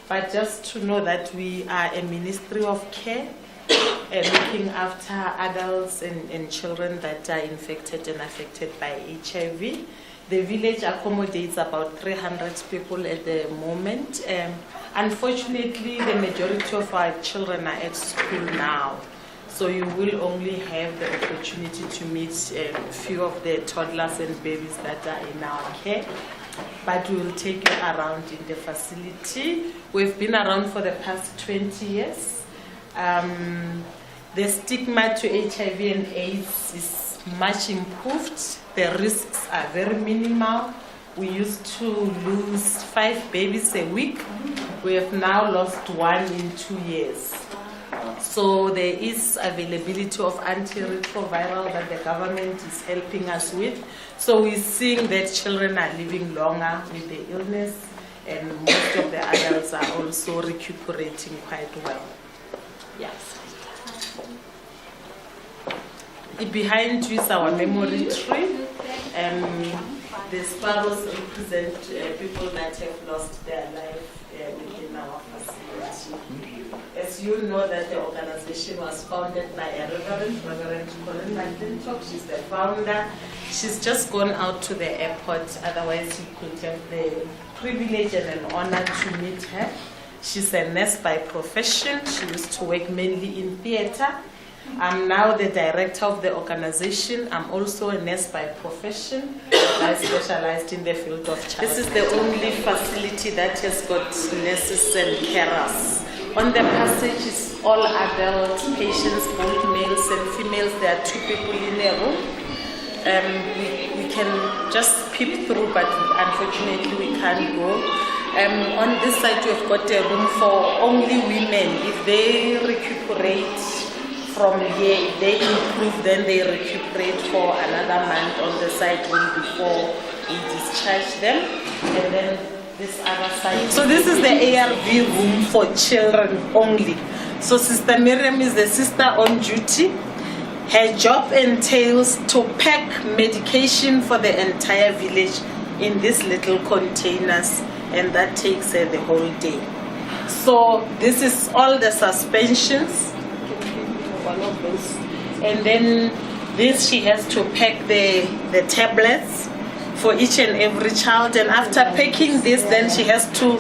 but just to know that we are a ministry of care, looking after adults and children that are infected and affected by HIV. The village accommodates about 300 people at the moment. Unfortunately, the majority of our children are at school now. So you will only have the opportunity to meet a few of the toddlers and babies that are in our care. But we will take you around in the facility. We've been around for the past 20 years. The stigma to HIV and AIDS is much improved. The risks are very minimal. We used to lose 5 babies a week. We have now lost 1 in 2 years. So there is availability of antiretroviral that the government is helping us with. So we're seeing that children are living longer with the illness, and most of the adults are also recuperating quite well. Yes. Behind you is our memory tree. The sparrows represent people that have lost their life within our facility. As you know, that the organization was founded by a Reverend Colin McClintock. She's the founder. She's just gone out to the airport. Otherwise, you could have the privilege and an honor to meet her. She's a nurse by profession. She used to work mainly in theater. I'm now the director of the organization. I'm also a nurse by profession. I specialized in the field of child. This is the only facility that has got nurses and carers. On the passage is all adult patients, both males and females. There are 2 people in a room. We can just peep through, but unfortunately we can't go. On this side we've got a room for only women. If they recuperate from here, if they improve, then they recuperate for another month on the side room before we discharge them. And then this other side. So this is the ARV room for children only. So Sister Miriam is the sister on duty. Her job entails to pack medication for the entire village in these little containers, and that takes her the whole day. So this is all the suspensions. One of those. And then this, she has to pack the tablets for each and every child, and after packing this, then she has to,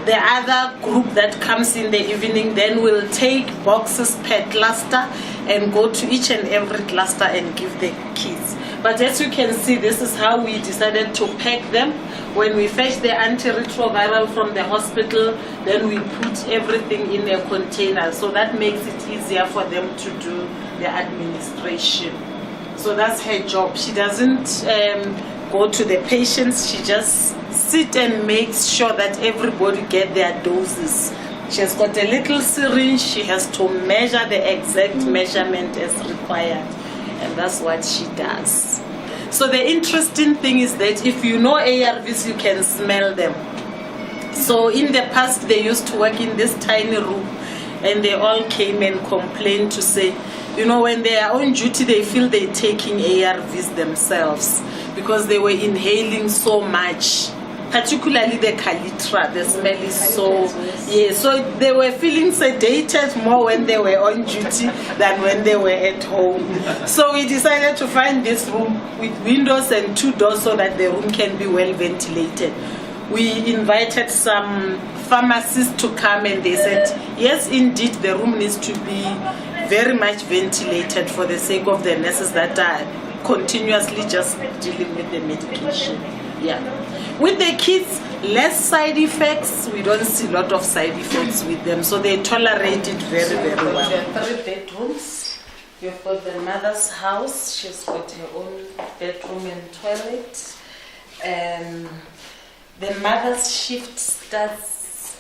the other group that comes in the evening then will take boxes per cluster and go to each and every cluster and give the kids. But as you can see, this is how we decided to pack them. When we fetch the antiretroviral from the hospital, then we put everything in a container, so that makes it easier for them to do the administration. So that's her job. She doesn't go to the patients, she just sits and makes sure that everybody get their doses. She has got a little syringe, she has to measure the exact measurement as required, and that's what she does. So the interesting thing is that if you know ARVs, you can smell them. So in the past, they used to work in this tiny room, and they all came and complained to say, you know, when they are on duty, they feel they're taking ARVs themselves because they were inhaling so much, particularly the Calitra. The smell is so, yeah, so they were feeling sedated more when they were on duty than when they were at home. So we decided to find this room with windows and 2 doors so that the room can be well ventilated. We invited some pharmacists to come, and they said, yes, indeed, the room needs to be very much ventilated for the sake of the nurses that are continuously just dealing with the medication. Yeah. With the kids, less side effects. We don't see a lot of side effects with them, so they tolerate it very, very well. There are 3 bedrooms. You've got the mother's house. She's got her own bedroom and toilet. The mother's shift starts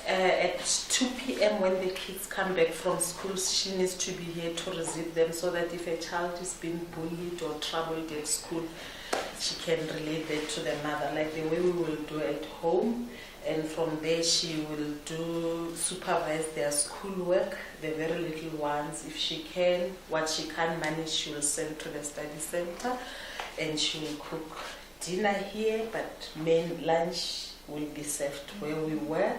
at 2 p.m. when the kids come back from school. She needs to be here to receive them, so that if a child is being bullied or troubled at school, she can relate that to the mother, like the way we will do at home. And from there, she will supervise their schoolwork, the very little ones. If she can, what she can't manage, she will send to the study center, and she will cook dinner here, but main lunch will be served where we were.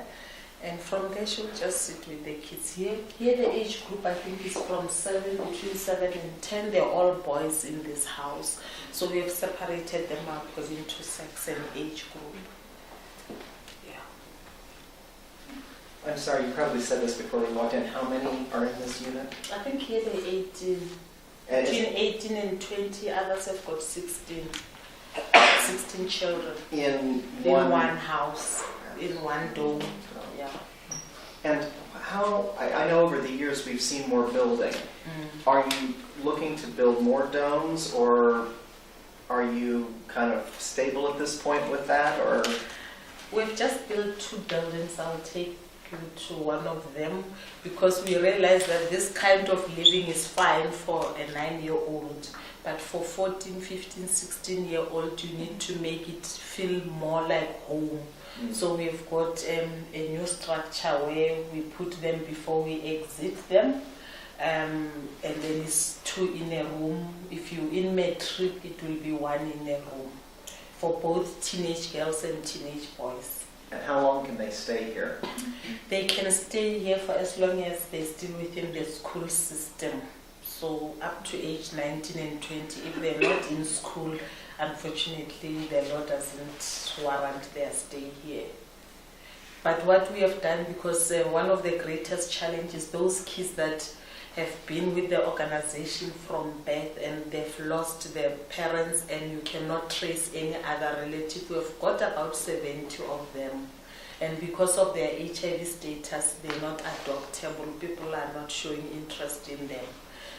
And from there, she'll just sit with the kids. Here the age group, I think, is from between 7 and 10. They're all boys in this house. So we have separated them out because into sex and age group. Yeah. I'm sorry, you probably said this before we walked in. How many are in this unit? I think here they're 18. Between 18 and 20, others have got 16 children. In one house, in one dome. Yeah. And how, I know over the years we've seen more building. Are you looking to build more domes, or are you kind of stable at this point with that, or? We've just built 2 buildings. I'll take you to one of them because we realize that this kind of living is fine for a 9-year-old, but for 14, 15, 16-year-old, you need to make it feel more like home. So we've got a new structure where we put them before we exit them, and then it's 2 in a room. If you're in matric, it will be 1 in a room for both teenage girls and teenage boys. And how long can they stay here? They can stay here for as long as they're still within the school system. So up to age 19 and 20. If they're not in school, unfortunately, the law doesn't warrant their stay here. But what we have done, because one of the greatest challenges, those kids that have been with the organization from birth and they've lost their parents and you cannot trace any other relative, we've got about 70 of them. And because of their HIV status, they're not adoptable. People are not showing interest in them.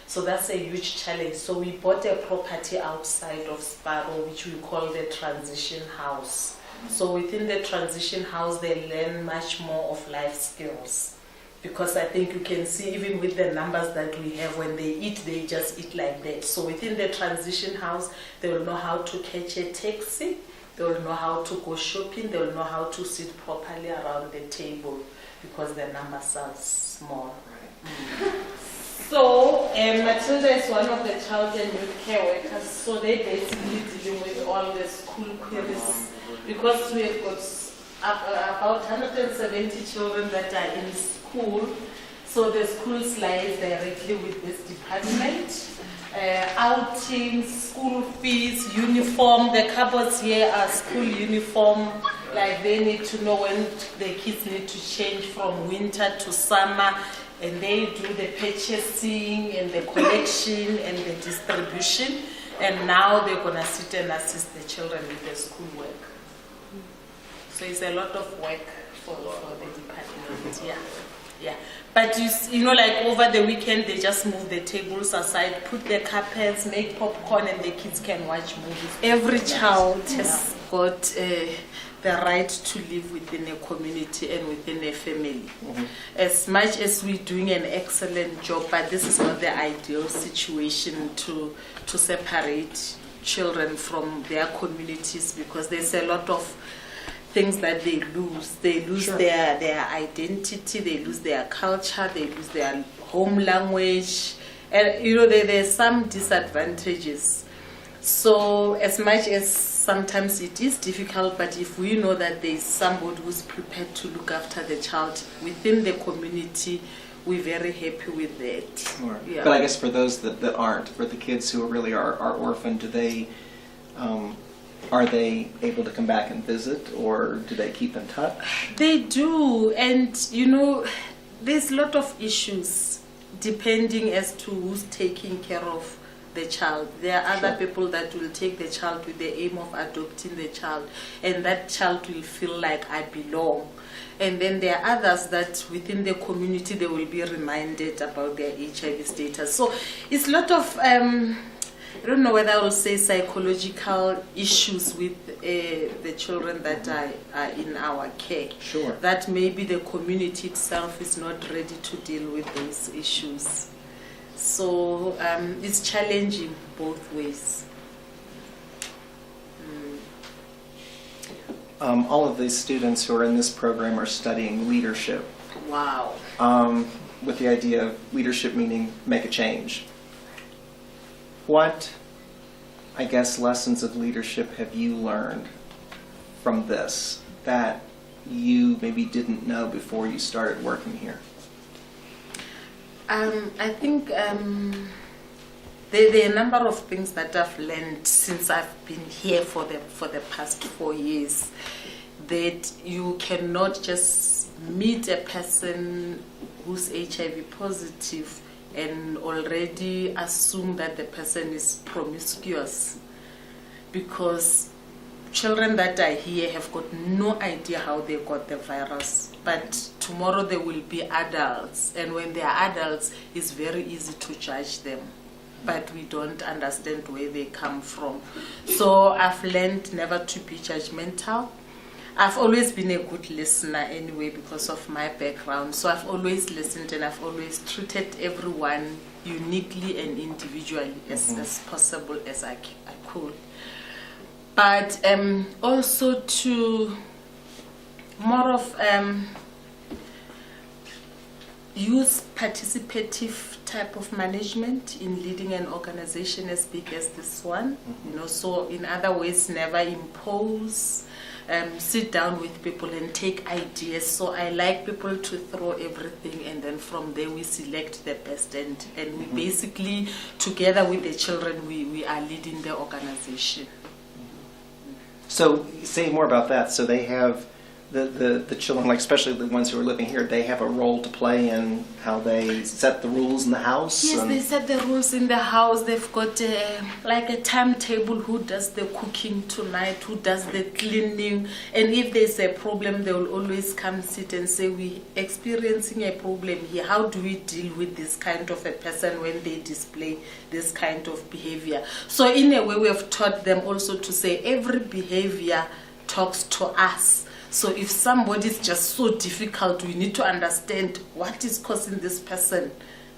So that's a huge challenge. So we bought a property outside of Sparrow, which we call the transition house. So within the transition house, they learn much more of life skills. Because I think you can see, even with the numbers that we have, when they eat, they just eat like that. So within the transition house, they will know how to catch a taxi, they will know how to go shopping, they will know how to sit properly around the table, because the numbers are small. So Matilda is one of the child and youth care workers, so they basically dealing with all the school queries, because we have got about 170 children that are in school, so the schools lies directly with this department. Outings, school fees, uniform, the cupboards here are school uniform, like they need to know when the kids need to change from winter to summer, and they do the purchasing and the collection and the distribution, and now they're going to sit and assist the children with the schoolwork. So it's a lot of work for the department, yeah. But you know, like over the weekend, they just move the tables aside, put the carpets, make popcorn, and the kids can watch movies. Every child has got the right to live within a community and within a family. As much as we're doing an excellent job, but this is not the ideal situation to separate children from their communities, because there's a lot of things that they lose. They lose their identity, they lose their culture, they lose their home language, and you know, there's some disadvantages. So as much as sometimes it is difficult, but if we know that there's somebody who's prepared to look after the child within the community, we're very happy with that. Sure. Yeah. But I guess for those that aren't, for the kids who really are orphaned, do they are they able to come back and visit, or do they keep in touch? They do, and you know, there's a lot of issues depending as to who's taking care of the child. There are other people that will take the child with the aim of adopting the child, and that child will feel like I belong. And then there are others that within the community they will be reminded about their HIV status. So it's a lot of I don't know whether I will say psychological issues with the children that are in our care. Sure. That maybe the community itself is not ready to deal with those issues. So it's challenging both ways. All of these students who are in this program are studying leadership. Wow. With the idea of leadership meaning make a change. What, I guess, lessons of leadership have you learned from this that you maybe didn't know before you started working here? I think there are a number of things that I've learned since I've been here for the past 4 years. That you cannot just meet a person who's HIV positive and already assume that the person is promiscuous, because children that are here have got no idea how they got the virus. But tomorrow they will be adults, and when they are adults, it's very easy to judge them. But we don't understand where they come from. So I've learned never to be judgmental. I've always been a good listener anyway because of my background. So I've always listened, and I've always treated everyone uniquely and individually as possible as I could. But also to more of use participative type of management in leading an organization as big as this one. You know, so in other ways, never impose. Sit down with people and take ideas. So I like people to throw everything, and then from there we select the best, and we basically, together with the children, we are leading the organization. So say more about that. So they have the children, like especially the ones who are living here, they have a role to play in how they set the rules in the house? Yes, they set the rules in the house. They've got like a timetable, who does the cooking tonight, who does the cleaning. And if there's a problem, they will always come sit and say, we're experiencing a problem here. How do we deal with this kind of a person when they display this kind of behavior? So in a way, we have taught them also to say every behavior talks to us. So if somebody is just so difficult, we need to understand what is causing this person.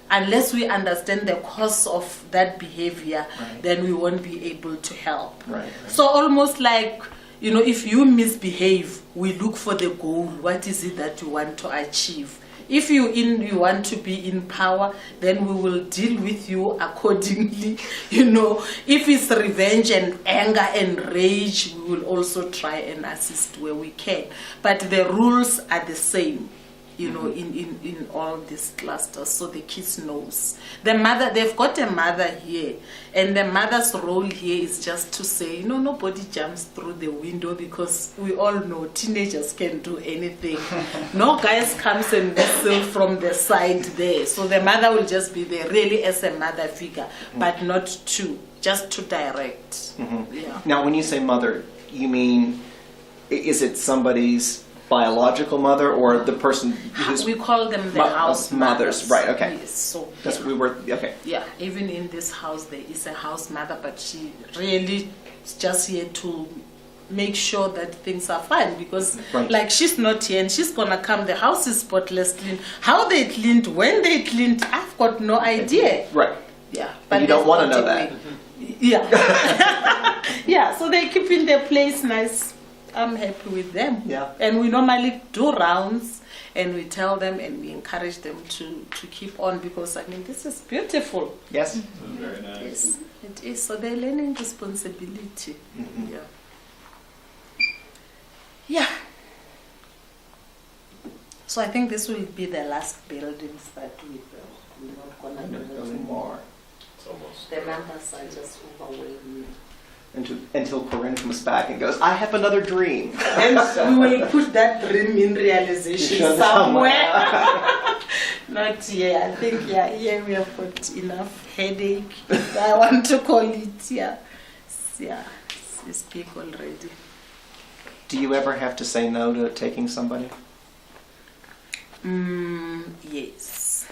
Unless we understand the cause of that behavior, then we won't be able to help. So almost like, you know, if you misbehave, we look for the goal. What is it that you want to achieve? If you want to be in power, then we will deal with you accordingly. You know, if it's revenge and anger and rage, we will also try and assist where we can. But the rules are the same, you know, in all these clusters, so the kids knows. The mother, they've got a mother here, and the mother's role here is just to say, you know, nobody jumps through the window, because we all know teenagers can do anything. No guys comes and whistle from the side there. So the mother will just be there really as a mother figure, but not just to direct. Yeah. Now, when you say mother, you mean, is it somebody's biological mother, or the person who's... We call them the house mothers. Right, okay. Yes, so that's what we were, okay. Yeah, even in this house there is a house mother, but she really is just here to make sure that things are fine, because like she's not here and she's gonna come, the house is spotless clean. How they cleaned, when they cleaned, I've got no idea. Right. Yeah. But you don't want to know that. Yeah. Yeah, so they keep in their place nice. I'm happy with them. Yeah. And we normally do rounds, and we tell them and we encourage them to keep on, because I mean, this is beautiful. Yes. Very nice. Yes, it is. So they're learning responsibility. Yeah. Yeah. So I think this will be the last buildings that we build. We're not gonna build more. It's almost. The numbers are just overwhelming. Until Corinne comes back and goes, I have another dream. And we will put that dream in realization somewhere. Not here. I think, here we have got enough headache, if I want to call it. Yeah, it's big already. Do you ever have to say no to taking somebody? Yes.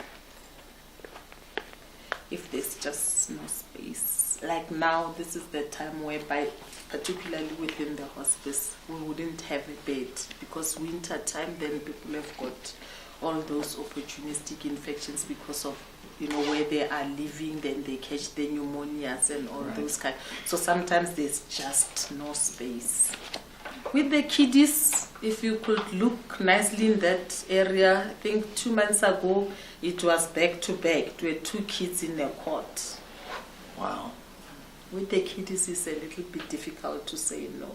If there's just no space. Like now, this is the time whereby, particularly within the hospice, we wouldn't have a bed, because winter time, then people have got all those opportunistic infections because of, you know, where they are living, then they catch the pneumonias and all those kind. So sometimes there's just no space. With the kiddies, if you could look nicely in that area, I think 2 months ago, it was back to back. There were 2 kids in the cot. Wow. With the kiddies, it's a little bit difficult to say no.